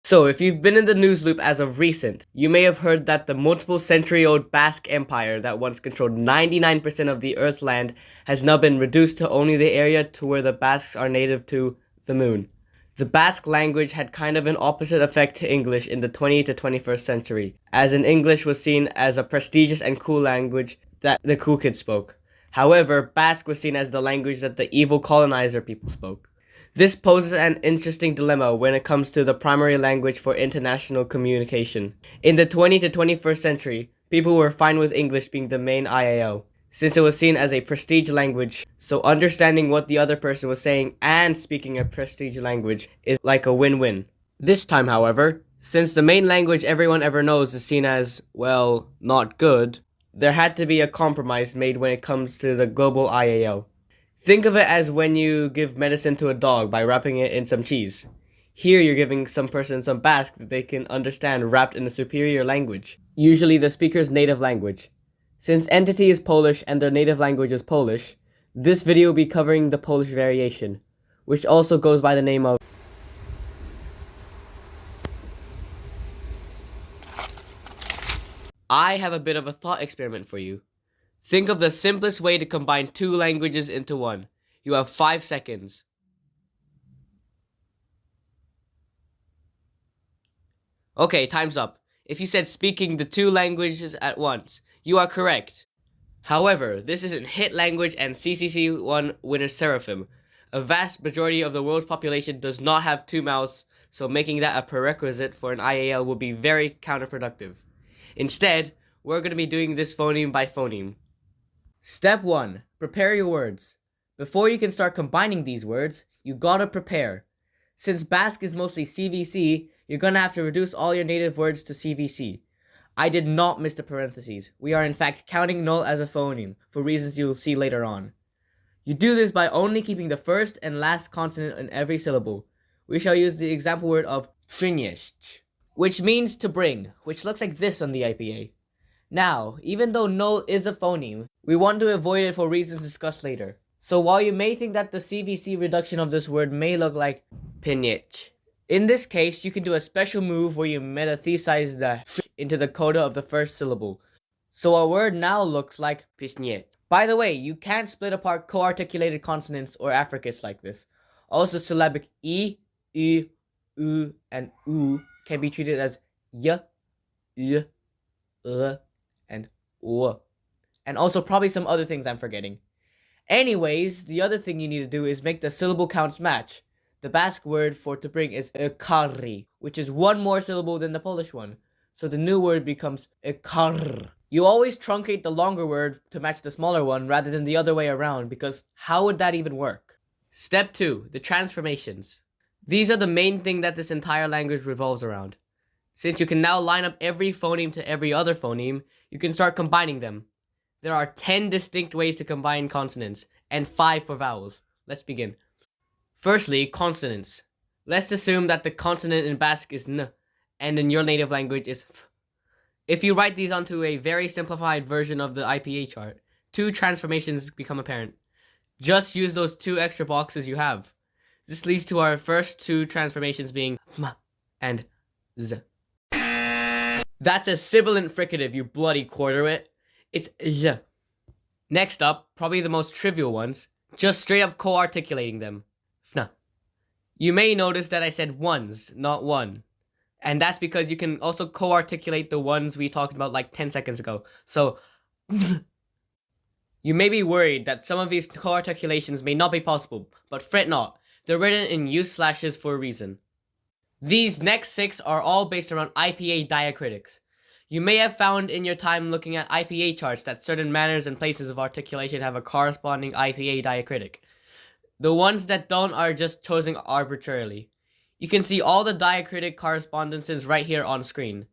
So, if you've been in the news loop as of recent, you may have heard that the multiple century-old Basque Empire that once controlled 99% of the Earth's land has now been reduced to only the area to where the Basques are native to, the moon. The Basque language had kind of an opposite effect to English in the 20th to 21st century, as in English was seen as a prestigious and cool language that the cool kids spoke. However, Basque was seen as the language that the evil colonizer people spoke. This poses an interesting dilemma when it comes to the primary language for international communication. In the 20th to 21st century, people were fine with English being the main IAO, since it was seen as a prestige language, so understanding what the other person was saying and speaking a prestige language is like a win-win. This time, however, since the main language everyone ever knows is seen as, well, not good, there had to be a compromise made when it comes to the global IAO. Think of it as when you give medicine to a dog by wrapping it in some cheese. Here you're giving some person some Basque that they can understand wrapped in a superior language, usually the speaker's native language. Since entity is Polish and their native language is Polish, this video will be covering the Polish variation, which also goes by the name of I have a bit of a thought experiment for you. Think of the simplest way to combine two languages into one. You have 5 seconds. Okay, time's up. If you said speaking the two languages at once, you are correct. However, this isn't hit language and CCC4 winner Seraphim. A vast majority of the world's population does not have two mouths, so making that a prerequisite for an IAL would be very counterproductive. Instead, we're going to be doing this phoneme by phoneme. Step 1. Prepare your words. Before you can start combining these words, you gotta prepare. Since Basque is mostly CVC, you're gonna have to reduce all your native words to CVC. I did not miss the parentheses. We are in fact counting null as a phoneme, for reasons you'll see later on. You do this by only keeping the first and last consonant in every syllable. We shall use the example word of przynieść, which means to bring, which looks like this on the IPA. Now, even though null is a phoneme, we want to avoid it for reasons discussed later. So while you may think that the CVC reduction of this word may look like przynieść, in this case, you can do a special move where you metathesize the into the coda of the first syllable. So our word now looks like przynieść. By the way, you can't split apart co-articulated consonants or affricates like this. Also, syllabic e, u, and u can be treated as y, and w. And also probably some other things I'm forgetting. Anyways, the other thing you need to do is make the syllable counts match. The Basque word for to bring is ekari, which is one more syllable than the Polish one. So the new word becomes ekar. You always truncate the longer word to match the smaller one rather than the other way around, because how would that even work? Step 2. The transformations. These are the main thing that this entire language revolves around. Since you can now line up every phoneme to every other phoneme, you can start combining them. There are 10 distinct ways to combine consonants, and 5 for vowels. Let's begin. Firstly, consonants. Let's assume that the consonant in Basque is n, and in your native language is f. If you write these onto a very simplified version of the IPA chart, 2 transformations become apparent. Just use those 2 extra boxes you have. This leads to our first 2 transformations being m and z. That's a sibilant fricative, you bloody quarter-wit. It's j. Next up, probably the most trivial ones, just straight up co-articulating them. Fna. You may notice that I said ones, not one. And that's because you can also co-articulate the ones we talked about like 10 seconds ago. So, you may be worried that some of these co-articulations may not be possible, but fret not. They're written in use slashes for a reason. These next 6 are all based around IPA diacritics. You may have found in your time looking at IPA charts that certain manners and places of articulation have a corresponding IPA diacritic. The ones that don't are just chosen arbitrarily. You can see all the diacritic correspondences right here on screen.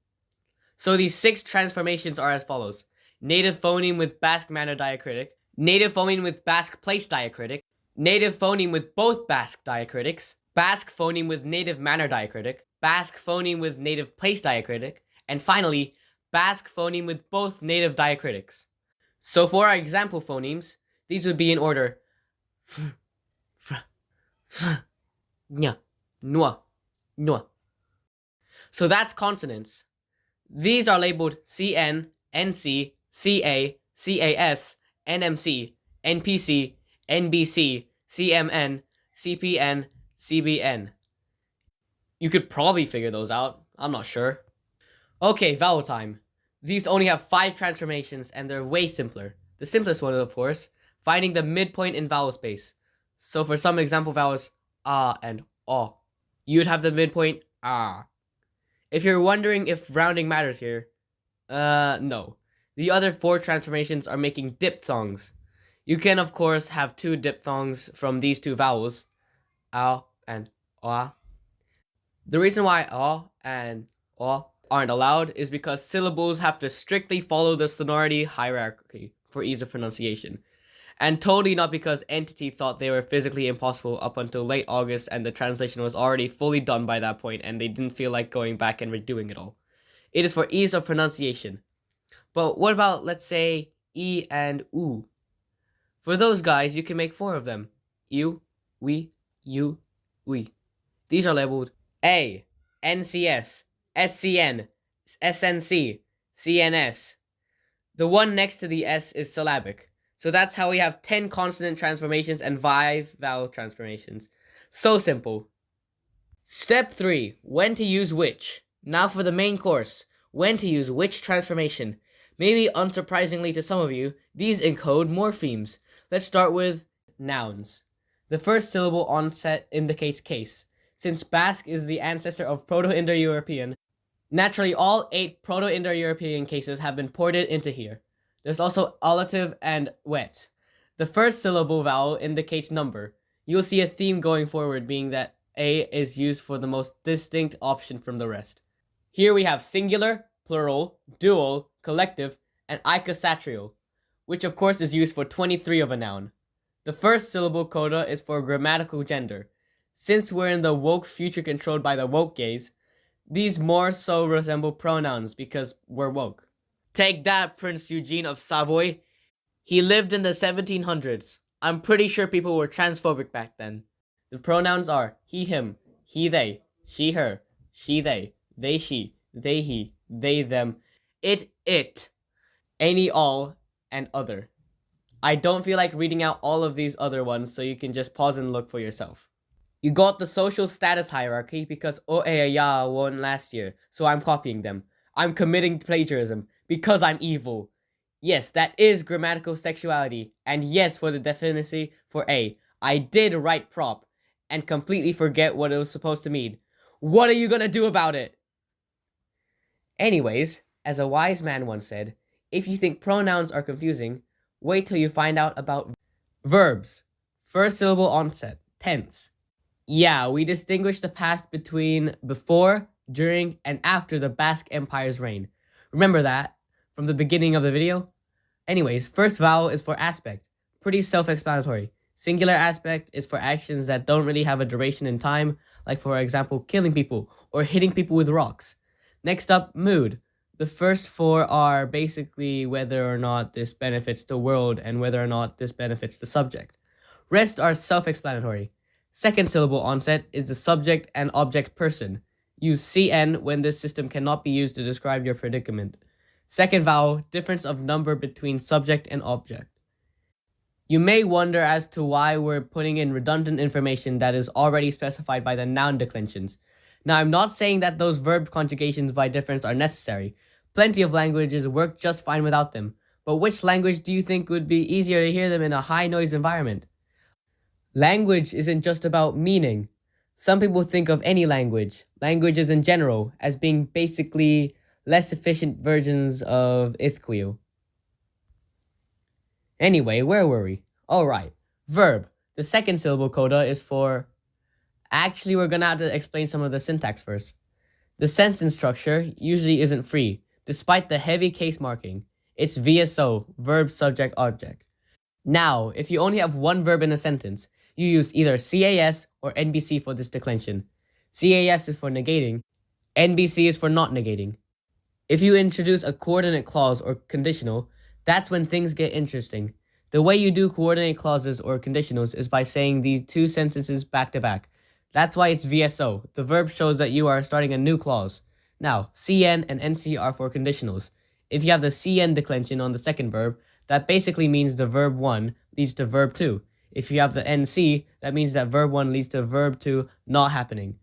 So these 6 transformations are as follows. Native phoneme with Basque manner diacritic, native phoneme with Basque place diacritic, native phoneme with both Basque diacritics, Basque phoneme with native manner diacritic, Basque phoneme with native place diacritic, and finally, Basque phoneme with both native diacritics. So for our example phonemes, these would be in order. Nwa, nwa. So that's consonants. These are labeled CN, NC, CA, CAS, NMC, NPC, NBC, CMN, CPN, CBN. You could probably figure those out. I'm not sure. Okay, vowel time. These only have 5 transformations and they're way simpler. The simplest one, of course, finding the midpoint in vowel space. So for some example vowels, ah and o, you'd have the midpoint ah. If you're wondering if rounding matters here, no. The other 4 transformations are making diphthongs. You can, of course, have 2 diphthongs from these 2 vowels, a and o. The reason why a and o aren't allowed is because syllables have to strictly follow the sonority hierarchy for ease of pronunciation. And totally not because Entity thought they were physically impossible up until late August and the translation was already fully done by that point and they didn't feel like going back and redoing it all. It is for ease of pronunciation. But what about, let's say, E and U? For those guys, you can make 4 of them. You, we, you, we. These are labeled A, NCS, SCN, SNC, CNS. The one next to the S is syllabic. So that's how we have 10 consonant transformations and 5 vowel transformations. So simple. Step 3. When to use which. Now for the main course. When to use which transformation. Maybe unsurprisingly to some of you, these encode morphemes. Let's start with nouns. The first syllable onset indicates case. Since Basque is the ancestor of Proto-Indo-European, naturally all 8 Proto-Indo-European cases have been ported into here. There's also allative and wet. The first syllable vowel indicates number. You'll see a theme going forward being that A is used for the most distinct option from the rest. Here we have singular, plural, dual, collective, and icosatrial, which of course is used for 23 of a noun. The first syllable coda is for grammatical gender. Since we're in the woke future controlled by the woke gaze, these more so resemble pronouns because we're woke. Take that, Prince Eugene of Savoy. He lived in the 1700s. I'm pretty sure people were transphobic back then. The pronouns are he, him, he, they, she, her, she, they she, they, he, they, them, it, any, all, and other. I don't feel like reading out all of these other ones, so you can just pause and look for yourself. You got the social status hierarchy because Oeya won last year, so I'm copying them. I'm committing plagiarism because I'm evil. Yes, that is grammatical sexuality, and yes, for the definition for A, I did write prop and completely forget what it was supposed to mean. What are you gonna do about it? Anyways, as a wise man once said, if you think pronouns are confusing, wait till you find out about verbs. First syllable onset, tense. Yeah, we distinguish the past between before, during, and after the Basque Empire's reign. Remember that from the beginning of the video? Anyways, first vowel is for aspect. Pretty self-explanatory. Singular aspect is for actions that don't really have a duration in time, like for example, killing people or hitting people with rocks. Next up, mood. The first 4 are basically whether or not this benefits the world and whether or not this benefits the subject. Rest are self-explanatory. Second syllable onset is the subject and object person. Use CN when this system cannot be used to describe your predicament. Second vowel, difference of number between subject and object. You may wonder as to why we're putting in redundant information that is already specified by the noun declensions. Now, I'm not saying that those verb conjugations by difference are necessary. Plenty of languages work just fine without them. But which language do you think would be easier to hear them in a high-noise environment? Language isn't just about meaning. Some people think of any language, languages in general, as being basically less efficient versions of Ithquil. Anyway, where were we? Alright, verb. The second syllable coda is for... Actually, we're gonna have to explain some of the syntax first. The sentence structure usually isn't free, despite the heavy case marking. It's VSO, verb, subject, object. Now, if you only have one verb in a sentence, you use either CAS or NBC for this declension. CAS is for negating, NBC is for not negating. If you introduce a coordinate clause or conditional, that's when things get interesting. The way you do coordinate clauses or conditionals is by saying these 2 sentences back to back. That's why it's VSO. The verb shows that you are starting a new clause. Now, CN and NC are for conditionals. If you have the CN declension on the second verb, that basically means the verb 1 leads to verb 2. If you have the NC, that means that verb 1 leads to verb 2 not happening.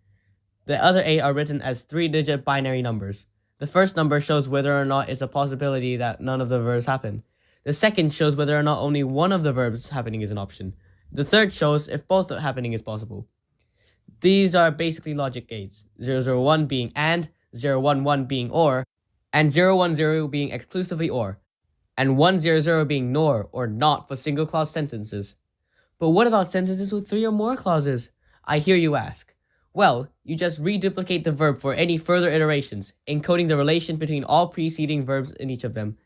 The other 8 are written as 3-digit binary numbers. The first number shows whether or not it's a possibility that none of the verbs happen. The second shows whether or not only one of the verbs happening is an option. The third shows if both happening is possible. These are basically logic gates, 001 being and, 011 being or, and 010 being exclusively or, and 100 being nor or not for single clause sentences. But what about sentences with 3 or more clauses? I hear you ask. Well, you just reduplicate the verb for any further iterations, encoding the relation between all preceding verbs in each of them.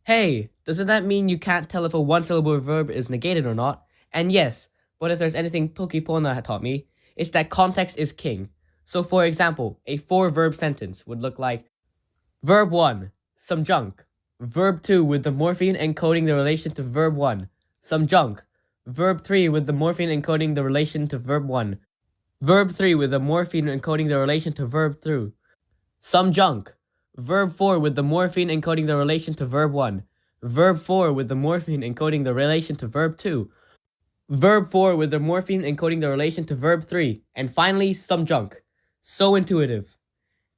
Hey, doesn't that mean you can't tell if a one-syllable verb is negated or not? And yes, but if there's anything Toki Pona had taught me, it's that context is king. So for example, a 4-verb sentence would look like Verb 1, some junk. Verb 2 with the morpheme encoding the relation to verb 1, some junk. Verb 3 with the morpheme encoding the relation to verb 1. Verb 3 with the morpheme encoding the relation to verb 2. Some junk. Verb 4 with the morpheme encoding the relation to verb 1. Verb 4 with the morpheme encoding the relation to verb 2. Verb 4 with the morpheme encoding the relation to verb 3. And finally, some junk. So intuitive.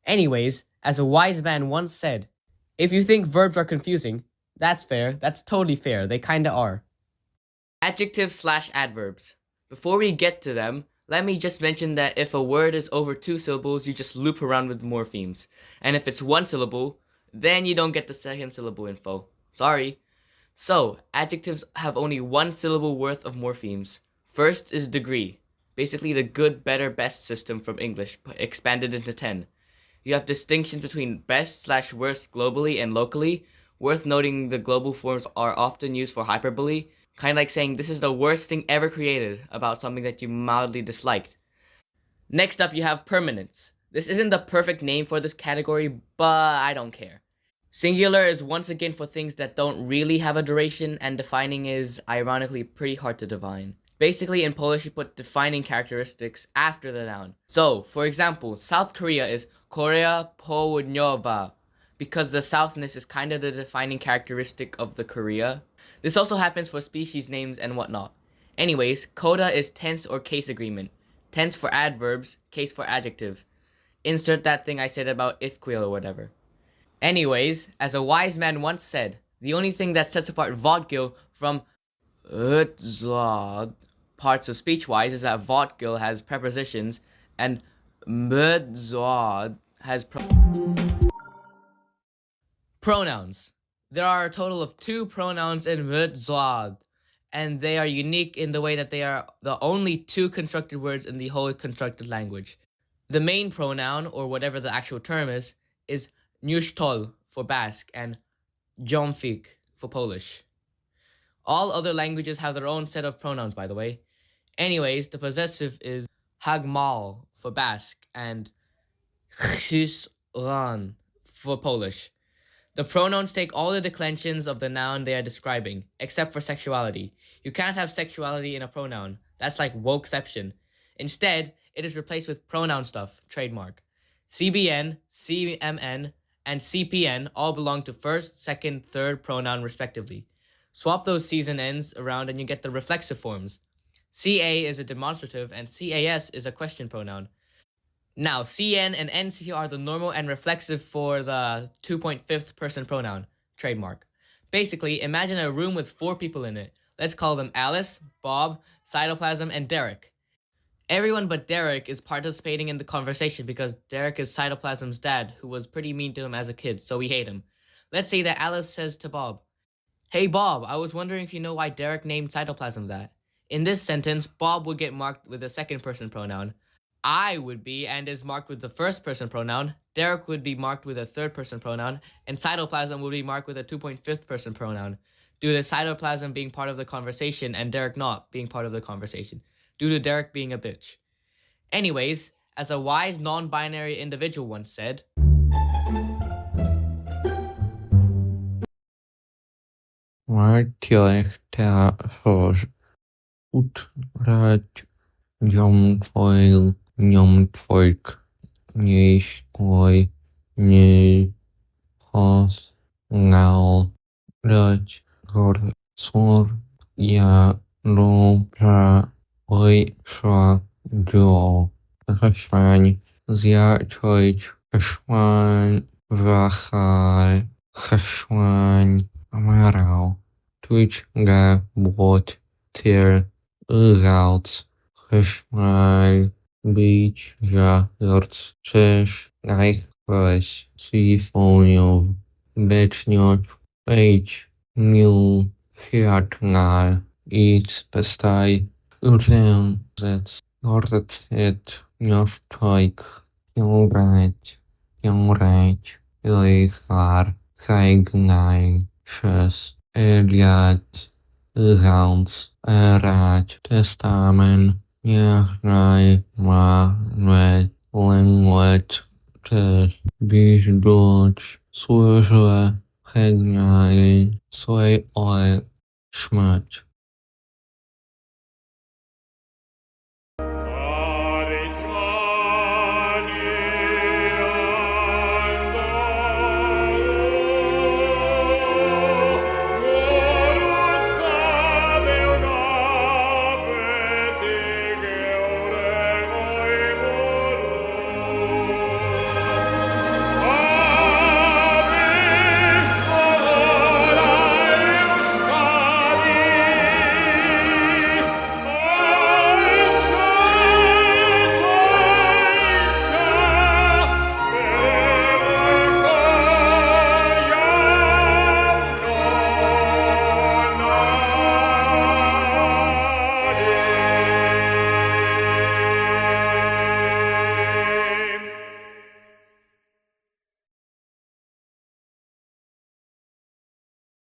Anyways, as a wise man once said, if you think verbs are confusing, that's fair, that's totally fair, they kinda are. Adjectives/adverbs. Before we get to them, let me just mention that if a word is over 2 syllables, you just loop around with morphemes. And if it's 1 syllable, then you don't get the second syllable info. Sorry. So, adjectives have only 1 syllable worth of morphemes. First is degree, basically the good, better, best system from English, expanded into 10. You have distinctions between best/worst globally and locally. Worth noting, the global forms are often used for hyperbole, kind of like saying this is the worst thing ever created about something that you mildly disliked. Next up, you have permanence. This isn't the perfect name for this category, but I don't care. Singular is once again for things that don't really have a duration, and defining is, ironically, pretty hard to define. Basically, in Polish, you put defining characteristics after the noun. So, for example, South Korea is Korea Południowa, because the southness is kind of the defining characteristic of the Korea. This also happens for species names and whatnot. Anyways, coda is tense or case agreement. Tense for adverbs, case for adjectives. Insert that thing I said about ithquil or whatever. Anyways, as a wise man once said, the only thing that sets apart vaudeville from źwláá-d parts of speech-wise is that vaudeville has prepositions and Mhòì.t has pronouns. There are a total of 2 pronouns in Mhòì.t, and they are unique in the way that they are the only 2 constructed words in the whole constructed language. The main pronoun, or whatever the actual term is Newstol for Basque and Jomfik for Polish. All other languages have their own set of pronouns, by the way. Anyways, the possessive is Hagmal for Basque and Chysran for Polish. The pronouns take all the declensions of the noun they are describing, except for sexuality. You can't have sexuality in a pronoun. That's like wokeception. Instead, it is replaced with pronoun stuff, trademark. CBN, CMN, and CPN all belong to first, second, third pronoun respectively. Swap those C's and N's around and you get the reflexive forms. CA is a demonstrative and CAS is a question pronoun. Now, CN and NC are the normal and reflexive for the 2.5th person pronoun, trademark. Basically, imagine a room with 4 people in it. Let's call them Alice, Bob, Cytoplasm, and Derek. Everyone but Derek is participating in the conversation because Derek is Cytoplasm's dad, who was pretty mean to him as a kid, so we hate him. Let's say that Alice says to Bob, "Hey Bob, I was wondering if you know why Derek named Cytoplasm that." In this sentence, Bob would get marked with a second person pronoun. I would be and is marked with the first person pronoun. Derek would be marked with a third person pronoun, and Cytoplasm would be marked with a 2.5th person pronoun, due to Cytoplasm being part of the conversation and Derek not being part of the conversation, due to Derek being a bitch. Anyways, as a wise non-binary individual once said, Waar dialect voor uiteraard Dòng foil, nhom fork, nheish koi, như, hos, ngal, Dutch, gor, sor, ya, lo, pra, oi, shra, jo, chashwan, zia, choich, chashwan, vrachal, chashwan, amarau, twitch, ga, bot, tir, ugouts, chashwan, beach, ja, jorts, chesh, eich, rush, sifonio, beczniot, Age, mule, Hiatngal, Eats, Pestai, Urzeon, Zets, Gordet, Njoftoik, Jongreit, Ilegar, Geignai, Shes, Eliad, Rounds, Erat, Testamen, Njachrai, Ma, Nwe, Lingwet, Tes, Bisdorch, Source, Pregnai, soy oil, schmutz.